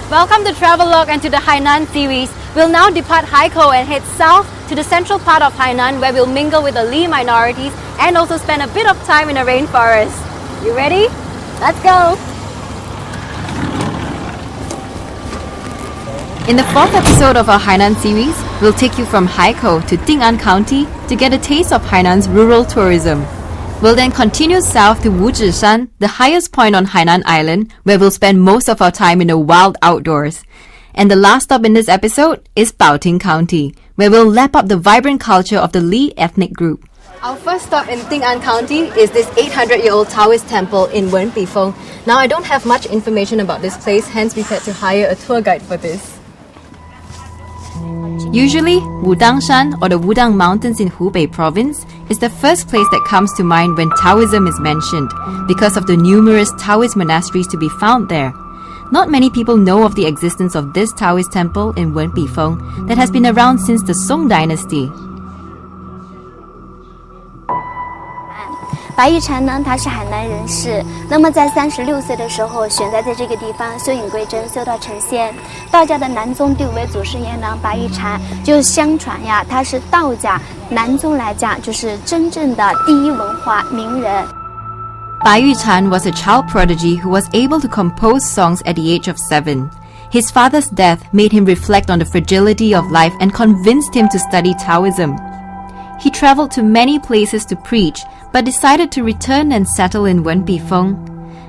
Welcome to Travelogue and to the Hainan series. We'll now depart Haikou and head south to the central part of Hainan where we'll mingle with the Li minorities and also spend a bit of time in a rainforest. You ready? Let's go! In the fourth episode of our Hainan series, we'll take you from Haikou to Tianran County to get a taste of Hainan's rural tourism. We'll then continue south to Wuzhishan, the highest point on Hainan Island, where we'll spend most of our time in the wild outdoors. And the last stop in this episode is Baoting County, where we'll lap up the vibrant culture of the Li ethnic group. Our first stop in Tianran County is this 800-year-old Taoist temple in Wenpifeng. Now, I don't have much information about this place, hence we've had to hire a tour guide for this. Usually, Wudangshan or the Wudang Mountains in Hubei province is the first place that comes to mind when Taoism is mentioned because of the numerous Taoist monasteries to be found there. Not many people know of the existence of this Taoist temple in Wenpifeng that has been around since the Song dynasty. 白玉禅呢，他是海南人士。那么在36岁的时候，选在这个地方修隐归真，修道成仙。道家的南宗第5位祖师爷呢，白玉禅就相传呀，他是道家南宗来讲，就是真正的第一文化名人。Bai Yuchan was a child prodigy who was able to compose songs at the age of 7. His father's death made him reflect on the fragility of life and convinced him to study Taoism. He traveled to many places to preach, but decided to return and settle in Wenpifeng.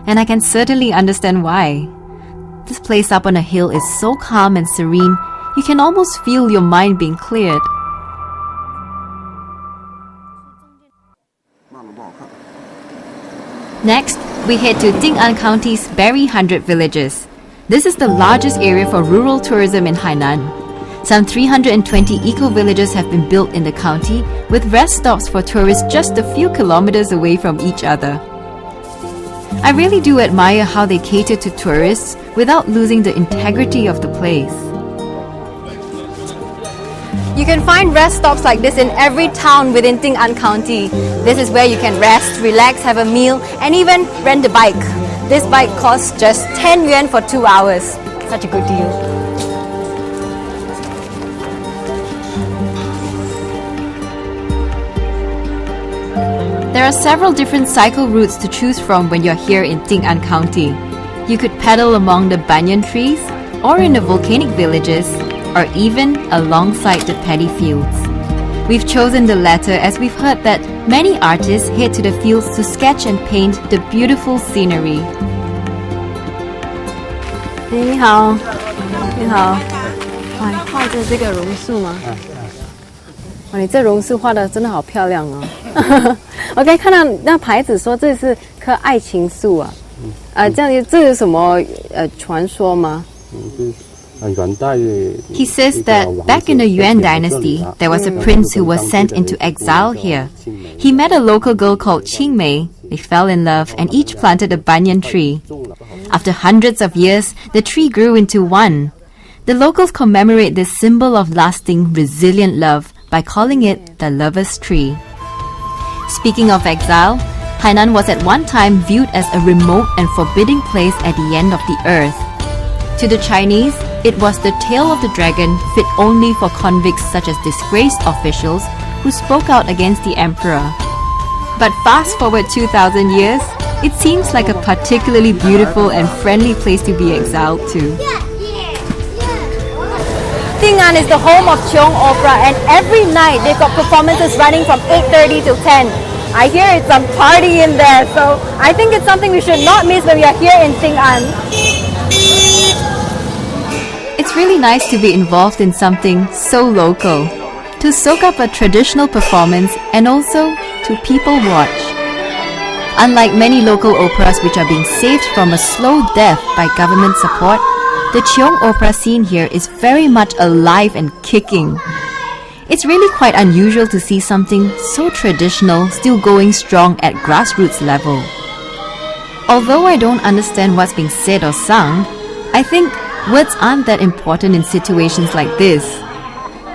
And I can certainly understand why. This place up on a hill is so calm and serene, you can almost feel your mind being cleared. Next, we head to Tianran County's Berry 100 Villages. This is the largest area for rural tourism in Hainan. Some 320 eco-villages have been built in the county, with rest stops for tourists just a few kilometers away from each other. I really do admire how they cater to tourists without losing the integrity of the place. You can find rest stops like this in every town within Tianran County. This is where you can rest, relax, have a meal, and even rent a bike. This bike costs just 10 yuan for 2 hours. Such a good deal. There are several different cycle routes to choose from when you're here in Tianran County. You could pedal among the banyan trees, or in the volcanic villages, or even alongside the paddy fields. We've chosen the latter as we've heard that many artists head to the fields to sketch and paint the beautiful scenery. 你好，你好，哇，你画着这个榕树吗？哇，你这榕树画的真的好漂亮哦。我可以看到那牌子说这是棵爱情树啊。这样这有什么传说吗？He says that back in the Yuan dynasty, there was a prince who was sent into exile here. He met a local girl called Qingmei. They fell in love and each planted a banyan tree. After hundreds of years, the tree grew into one. The locals commemorate this symbol of lasting, resilient love by calling it the lover's tree. Speaking of exile, Hainan was at one time viewed as a remote and forbidding place at the end of the earth. To the Chinese, it was the tail of the dragon fit only for convicts such as disgraced officials who spoke out against the emperor. But fast forward 2,000 years, it seems like a particularly beautiful and friendly place to be exiled to. Tianran is the home of Cheong Opera, and every night they've got performances running from 8:30 till 10. I hear it's some party in there, so I think it's something we should not miss when we are here in Tianran. It's really nice to be involved in something so local, to soak up a traditional performance and also to people watch. Unlike many local operas which are being saved from a slow death by government support, the Cheong opera scene here is very much alive and kicking. It's really quite unusual to see something so traditional still going strong at grassroots level. Although I don't understand what's being said or sung, I think words aren't that important in situations like this.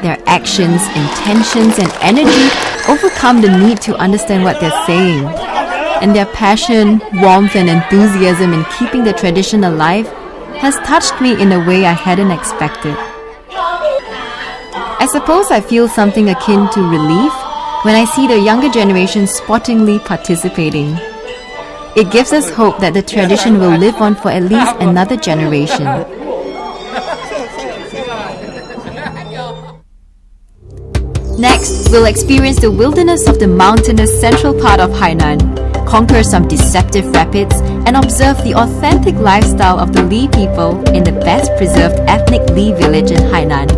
Their actions, intentions, and energy overcome the need to understand what they're saying. And their passion, warmth, and enthusiasm in keeping the tradition alive has touched me in a way I hadn't expected. I suppose I feel something akin to relief when I see the younger generation sportingly participating. It gives us hope that the tradition will live on for at least another generation. Next, we'll experience the wilderness of the mountainous central part of Hainan, conquer some deceptive rapids, and observe the authentic lifestyle of the Li people in the best preserved ethnic Li village in Hainan.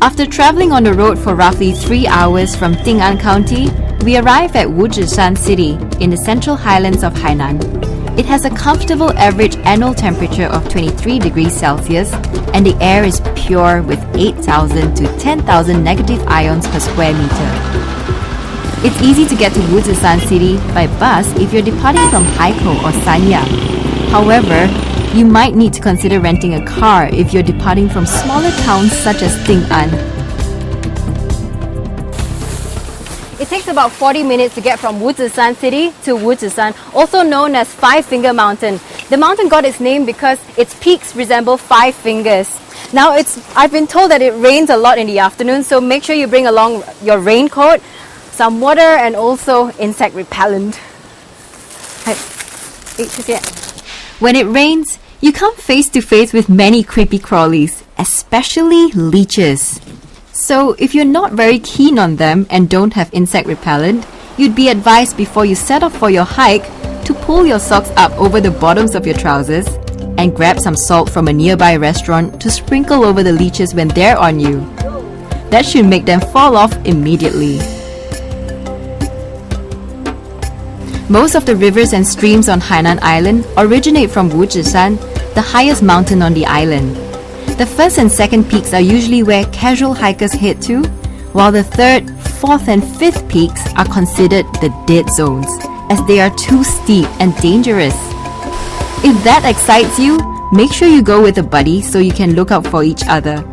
After traveling on the road for roughly 3 hours from Tianran County, we arrive at Wuzhishan City in the central highlands of Hainan. It has a comfortable average annual temperature of 23 degrees Celsius, and the air is pure with 8,000 to 10,000 negative ions per square meter. It's easy to get to Wuzhishan City by bus if you're departing from Haikou or Sanya. However, you might need to consider renting a car if you're departing from smaller towns such as Tianran. It takes about 40 minutes to get from Wuzhishan City to Wuzhishan, also known as Five Finger Mountain. The mountain got its name because its peaks resemble 5 fingers. Now I've been told that it rains a lot in the afternoon, so make sure you bring along your raincoat, some water, and also insect repellent. When it rains, you come face to face with many creepy crawlies, especially leeches. So if you're not very keen on them and don't have insect repellent, you'd be advised before you set off for your hike to pull your socks up over the bottoms of your trousers and grab some salt from a nearby restaurant to sprinkle over the leeches when they're on you. That should make them fall off immediately. Most of the rivers and streams on Hainan Island originate from Wuzhishan, the highest mountain on the island. The first and second peaks are usually where casual hikers head to, while the third, fourth and fifth peaks are considered the dead zones, as they are too steep and dangerous. If that excites you, make sure you go with a buddy so you can look out for each other.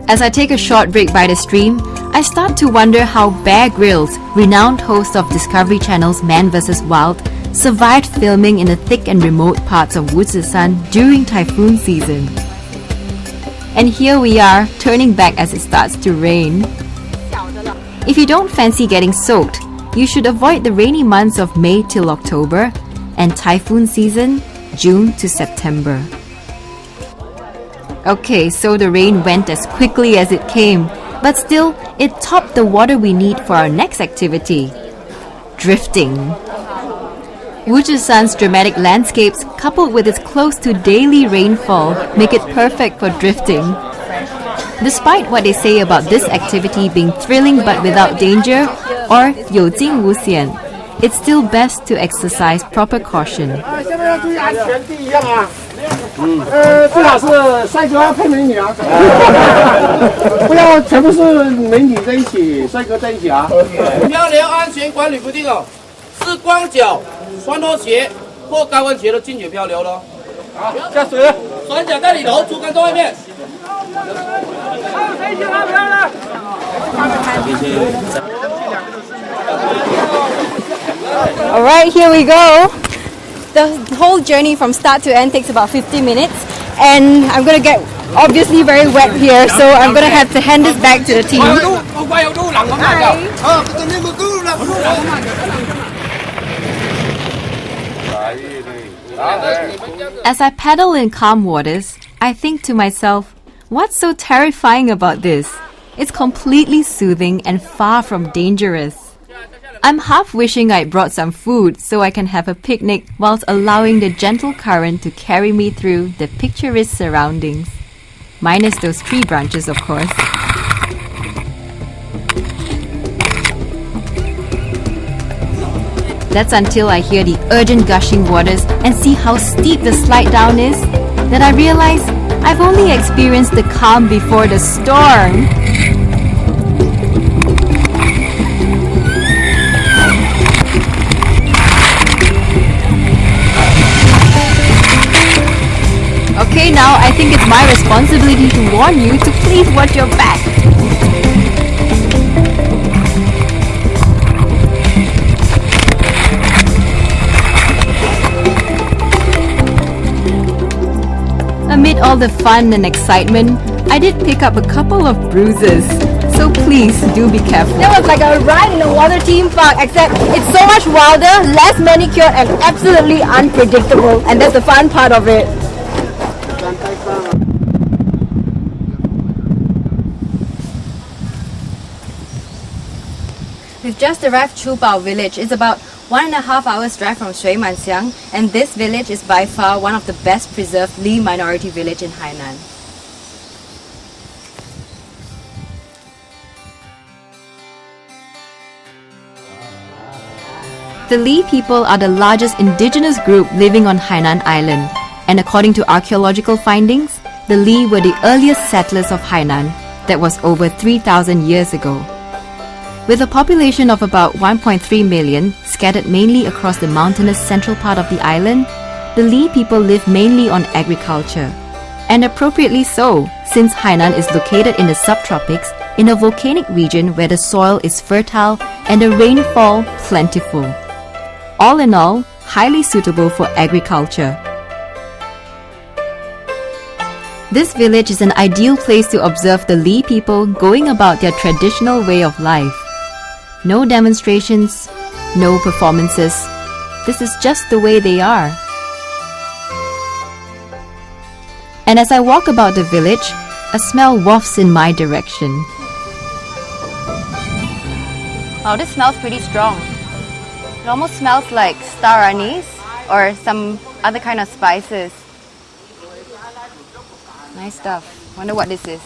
As I take a short break by the stream, I start to wonder how Bear Grylls, renowned host of Discovery Channel's Man vs. Wild, survived filming in the thick and remote parts of Wuzhishan during typhoon season. And here we are, turning back as it starts to rain. If you don't fancy getting soaked, you should avoid the rainy months of May till October and typhoon season, June to September. Okay, so the rain went as quickly as it came, but still, it topped the water we need for our next activity, drifting. Wuzhishan's dramatic landscapes, coupled with its close to daily rainfall, make it perfect for drifting. Despite what they say about this activity being thrilling but without danger, or 有惊无险, it's still best to exercise proper caution. 最好是帅哥配美女啊，不要全部是美女在一起，帅哥在一起啊。漂流安全管理规定哦，是光脚、双拖鞋或高跟鞋都禁止漂流喽。好，下水，双脚在里头，竹竿在外面。谁先拉漂了？ Alright, here we go. The whole journey from start to end takes about 50 minutes, and I'm going to get obviously very wet here, so I'm going to have to hand this back to the team. As I paddle in calm waters, I think to myself, what's so terrifying about this? It's completely soothing and far from dangerous. I'm half wishing I'd brought some food so I can have a picnic whilst allowing the gentle current to carry me through the picturesque surroundings. Minus those tree branches, of course. That's until I hear the urgent gushing waters and see how steep the slide down is that I realize I've only experienced the calm before the storm. Okay, now I think it's my responsibility to warn you to please watch your back. all the fun and excitement, I did pick up a couple of bruises. So please do be careful. That was like a ride in a water theme park, except it's so much wilder, less manicured, and absolutely unpredictable. And that's the fun part of it. We've just arrived Chubao village. It's about 1.5 hours drive from Shuimanxiang, and this village is by far one of the best preserved Li minority village in Hainan. The Li people are the largest indigenous group living on Hainan Island, and according to archaeological findings, the Li were the earliest settlers of Hainan. That was over 3,000 years ago. With a population of about 1.3 million, scattered mainly across the mountainous central part of the island, the Li people live mainly on agriculture. And appropriately so, since Hainan is located in the subtropics, in a volcanic region where the soil is fertile and the rainfall plentiful. All in all, highly suitable for agriculture. This village is an ideal place to observe the Li people going about their traditional way of life. No demonstrations, no performances. This is just the way they are. And as I walk about the village, a smell wafts in my direction. Oh, this smells pretty strong. It almost smells like star anise or some other kind of spices. Nice stuff. Wonder what this is.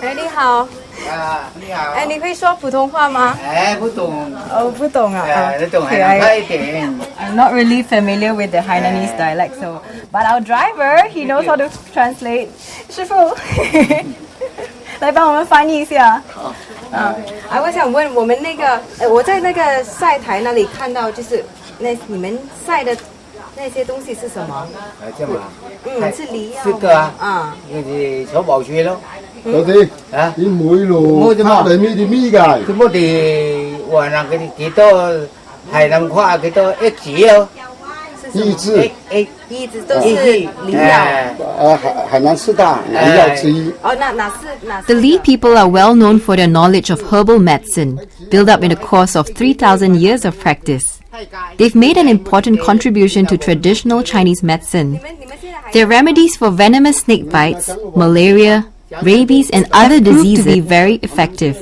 哎，你好，你好。哎，你会说普通话吗？不懂。哦，不懂啊。你懂海南话一点。I'm not really familiar with the Hainanese dialect, so but our driver he knows how to translate. 师傅，来帮我们翻译一下。好。我想问我们那个，我在那个晒台那里看到，就是你们晒的那些东西是什么？这嘛？是梨啊。这个啊，就是草毛樹咯。嗰啲啲梅咯，拍嚟咪啲咪㗎。咁我哋話嗱，佢哋幾多係咁誇幾多益子啊？益智，益子都是梨药。海南四大梨药之一。哦，哪是 The Li people are well known for their knowledge of herbal medicine, built up in the course of 3,000 years of practice. They've made an important contribution to traditional Chinese medicine. Their remedies for venomous snake bites, malaria, rabies and other diseases to be very effective.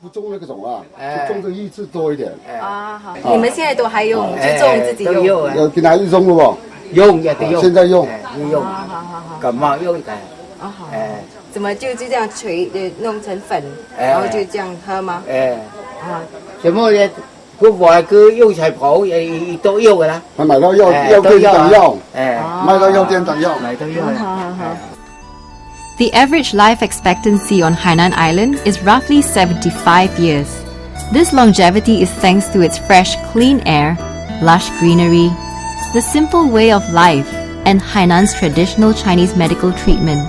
不种那个种啊，就种这个益智多一点。啊好，你们现在都还用，就种自己用。有给哪一种了不？用也得用，现在用。用。好。感冒用的。哦好。怎么就这样弄成粉，然後就這樣喝嗎？什麼嘢？佢話佢用齊譜，亦都用㗎啦。佢買到藥店等藥，買到藥店等藥，買到藥。好。The average life expectancy on Hainan Island is roughly 75 years. This longevity is thanks to its fresh, clean air, lush greenery, the simple way of life, and Hainan's traditional Chinese medical treatment.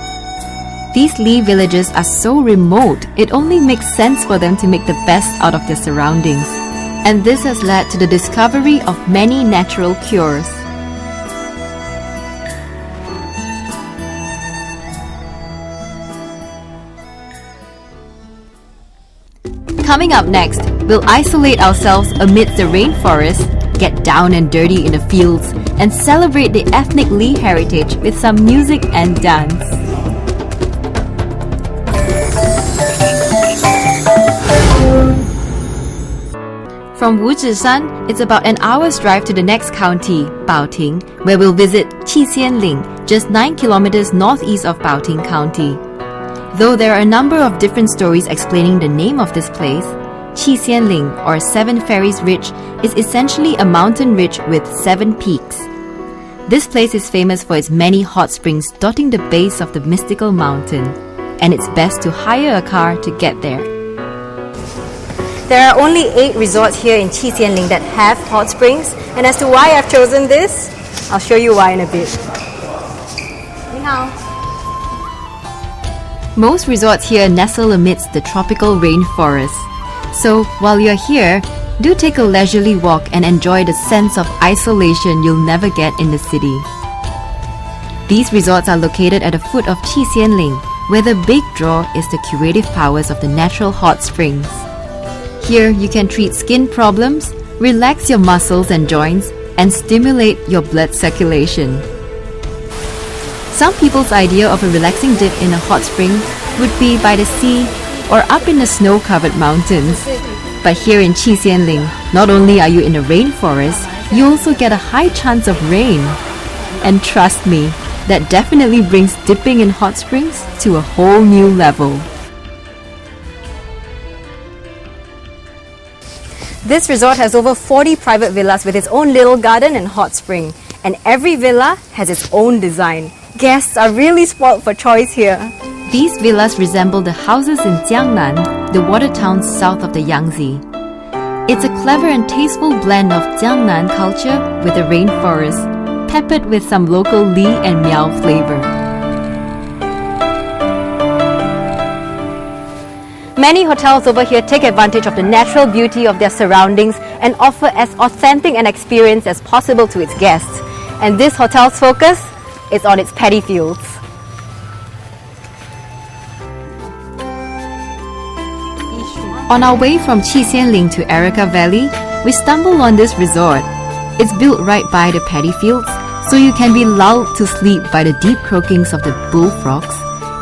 These Li villages are so remote, it only makes sense for them to make the best out of their surroundings. And this has led to the discovery of many natural cures. Coming up next, we'll isolate ourselves amidst the rainforest, get down and dirty in the fields, and celebrate the ethnic Li heritage with some music and dance. From Wuzhishan, it's about an hour's drive to the next county, Baoting, where we'll visit Qixianling, just 9 kilometers northeast of Baoting County. Though there are a number of different stories explaining the name of this place, Qixianling, or Seven Fairies Ridge, is essentially a mountain ridge with 7 peaks. This place is famous for its many hot springs dotting the base of the mystical mountain, and it's best to hire a car to get there. There are only 8 resorts here in Qixianling that have hot springs, and as to why I've chosen this, I'll show you why in a bit. 你好. Most resorts here nestle amidst the tropical rainforest. So while you're here, Do take a leisurely walk and enjoy the sense of isolation you'll never get in the city. These resorts are located at the foot of Qisianling, where the big draw is the curative powers of the natural hot springs. Here you can treat skin problems, relax your muscles and joints, and stimulate your blood circulation. Some people's idea of a relaxing dip in a hot spring would be by the sea or up in the snow-covered mountains. But here in Qisianling, not only are you in a rainforest, you also get a high chance of rain. And trust me, that definitely brings dipping in hot springs to a whole new level. This resort has over 40 private villas with its own little garden and hot spring. And every villa has its own design. Guests are really spoiled for choice here. These villas resemble the houses in Tianran, the water town south of the Yangtze. It's a clever and tasteful blend of Jiangnan culture with the rainforest, peppered with some local Li and Miao flavor. Many hotels over here take advantage of the natural beauty of their surroundings and offer as authentic an experience as possible to its guests. And this hotel's focus is on its paddy fields. On our way from Qisianling to Erica Valley, we stumble on this resort. It's built right by the paddy fields, so you can be lulled to sleep by the deep croakings of the bullfrogs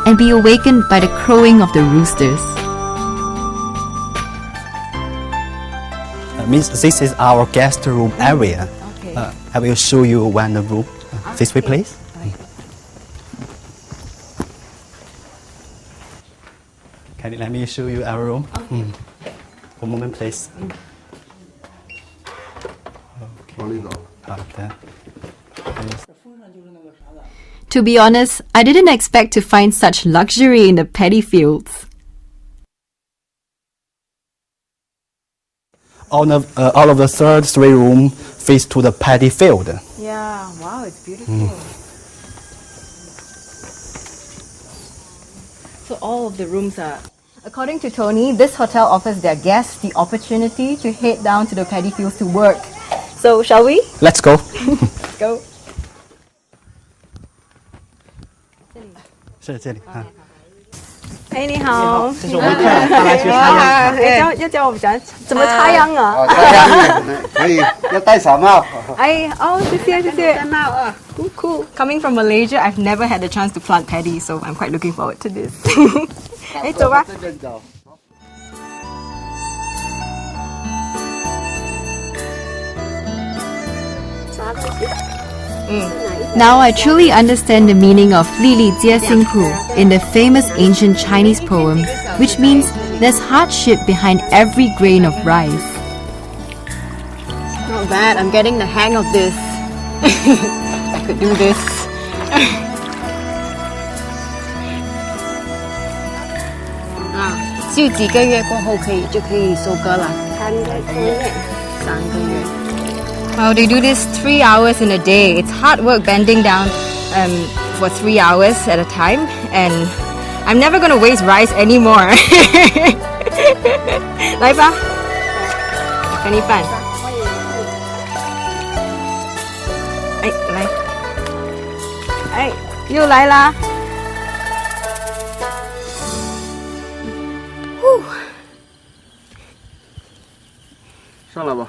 and be awakened by the crowing of the roosters. Means this is our guest room area. Okay. I will show you one room. This way, please. Can you let me show you our room? One moment, please. Okay. To be honest, I didn't expect to find such luxury in the paddy fields. All of the third three room face to the paddy field. Yeah, wow, it's beautiful. So all of the rooms are... According to Tony, this hotel offers their guests the opportunity to head down to the paddy fields to work. So, shall we? Let's go. Go. 是这里啊。哎，你好。这是我们看来去插秧。要教我们怎么插秧啊？插秧可以，要戴扫帽。哎，哦，谢谢谢谢。戴帽啊。Cool, cool. Coming from Malaysia, I've never had the chance to plant paddy, so I'm quite looking forward to this. 哎，走吧。 Now I truly understand the meaning of Li Li Jie Xing Ku in the famous ancient Chinese poem, which means there's hardship behind every grain of rice. Not bad, I'm getting the hang of this. I could do this. 就几个月过后就可以收割了。3个月。3个月。 Wow, they do this 3 hours in a day. It's hard work bending down for 3 hours at a time, and I'm never gonna waste rice anymore. 来吧，跟你拌。哎，来，哎，又来啦。 上来吧，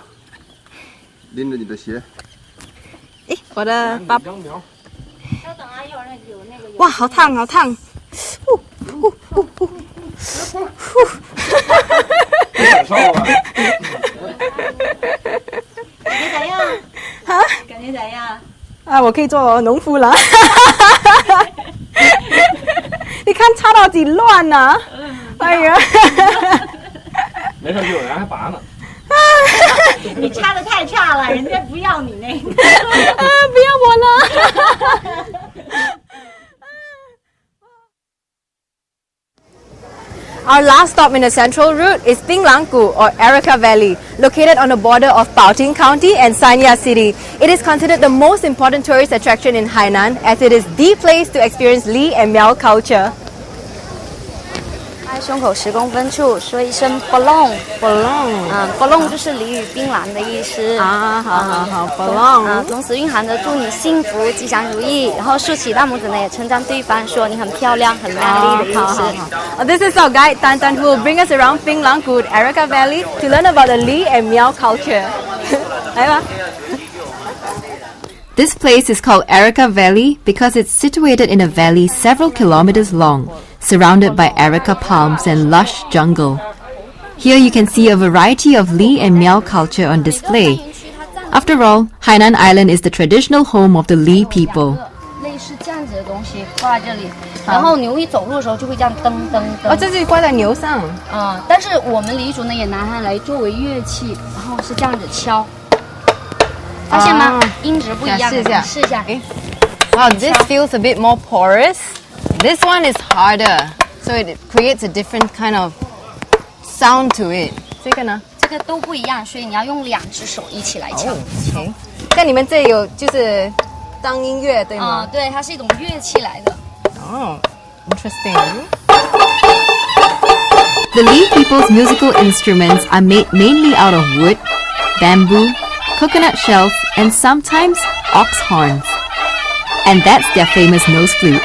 拎着你的鞋。哎，我的包。哇，好烫，好烫！感受吧。感觉咋样？啊？感觉咋样？啊，我可以做农夫了。你看插到几乱呢？哎呀！没事，就有人还拔呢。 你插的太差了，人家不要你那个。不要我了。Our last stop in the central route is Pinglangku or Erica Valley, located on the border of Baoting County and Sanya City. It is considered the most important tourist attraction in Hainan, as it is the place to experience Li and Miao culture. 在胸口10公分处说一声 “bolong”。bolong 就是鲤鱼槟榔的意思。好 bolong。同时蕴含着祝你幸福、吉祥如意，然后竖起大拇指呢，也称赞对方说你很漂亮、很靓丽的意思。This is our guide Tan Tan, who will bring us around Ping Lang Good, Erica Valley, to learn about the Li and Miao culture. 来吧。This place is called Erica Valley because it's situated in a valley several kilometers long, surrounded by Erica palms and lush jungle. Here you can see a variety of Li and Miao culture on display. After all, Hainan Island is the traditional home of the Li people. 类似这样子的东西挂在这里，然后牛一走路的时候就会这样噔噔噔。这是挂在牛上。但是我们黎族呢也拿它来作为乐器，然后是这样子敲。发现吗？音质不一样。试一下。Wow, this feels a bit more porous. This one is harder, so it creates a different kind of sound to it. 这个呢？这个都不一样，所以你要用2只手一起来敲。像你们这有就是当音乐对吗？对，它是一种乐器来的。Interesting. The Li people's musical instruments are made mainly out of wood, bamboo, coconut shells, and sometimes ox horns. And that's their famous nose flute.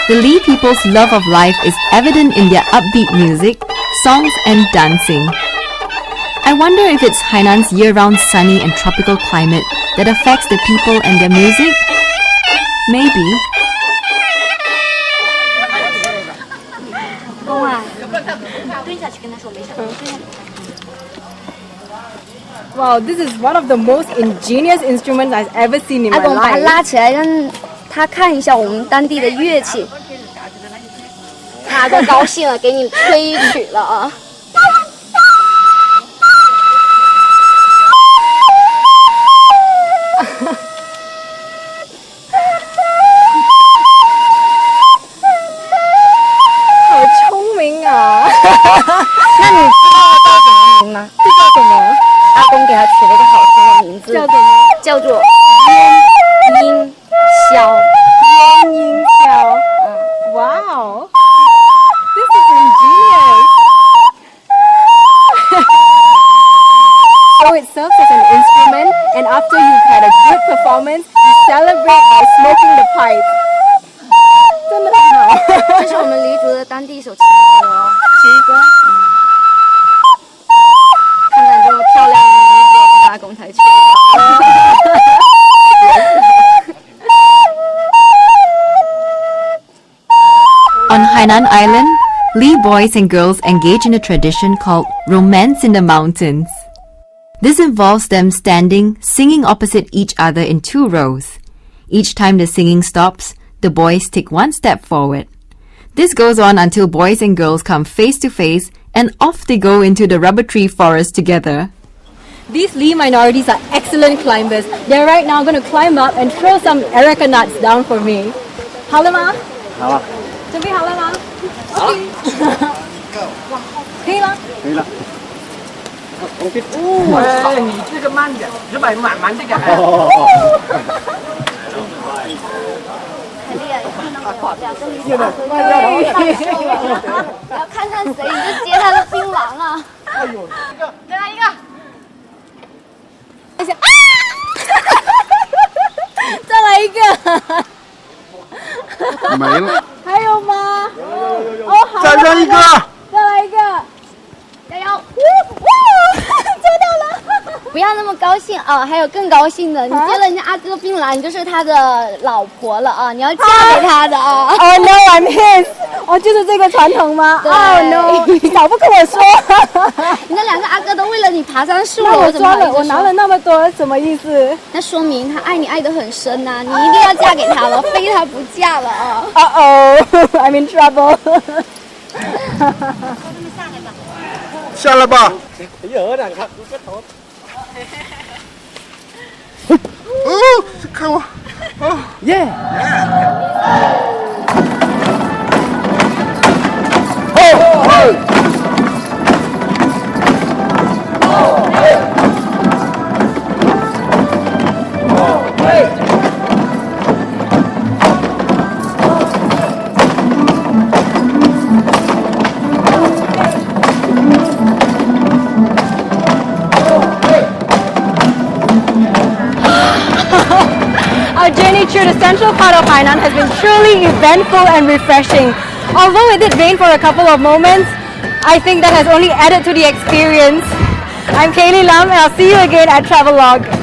The Li people's love of life is evident in their upbeat music, songs, and dancing. I wonder if it's Hainan's year-round sunny and tropical climate that affects the people and their music? Maybe. Wow, this is one of the most ingenious instruments I've ever seen in my 阿公把它 life. 拉起来，让他看一下我们当地的乐器。他都高兴了，给你吹曲了啊！好聪明啊！那你知道它叫什么名吗？这叫什么？阿公给它取了一个好听的名字，叫什么？叫做鸳音箫。鸳音箫。Wow, this is ingenious. So it serves as an instrument, and after you've had a good performance, you celebrate by smoking the pipe. 真的很好。这是我们黎族的当地一首情歌哦。情歌。看看这么漂亮的女子，阿公才吹的。On Hainan Island, Li boys and girls engage in a tradition called romance in the mountains. This involves them standing, singing opposite each other in 2 rows. Each time the singing stops, the boys take 1 step forward. This goes on until boys and girls come face to face and off they go into the rubber tree forest together. These Li minorities are excellent climbers. They're right now going to climb up and throw some erica nuts down for me. 好了吗？好了。准备好了吗？好了。可以了。可以了。哦，你这个慢点，是吧？慢这个。要看看谁，你就接他的槟榔啊！哎呦，再来一个。再来一个。没了。还有吗？有。哦，好。再扔一个。再来一个。加油！做到了！不要那么高兴啊，还有更高兴的，你接了人家阿哥槟榔，你就是他的老婆了啊，你要嫁给他的啊。Oh no, I'm his. 哦，就是这个传统吗？ Oh no， 你早不跟我说。你那2个阿哥都为了你爬上树了，我抓了，我拿了那么多，什么意思？那说明他爱你爱得很深呐，你一定要嫁给他了，非他不嫁了啊。Uh-oh, I'm in trouble. 下来吧。哦，看我。哦，耶！ sure the central part of Hainan has been truly eventful and refreshing. Although it did rain for a couple of moments, I think that has only added to the experience. I'm KayLi Lum and I'll see you again at Travelogue.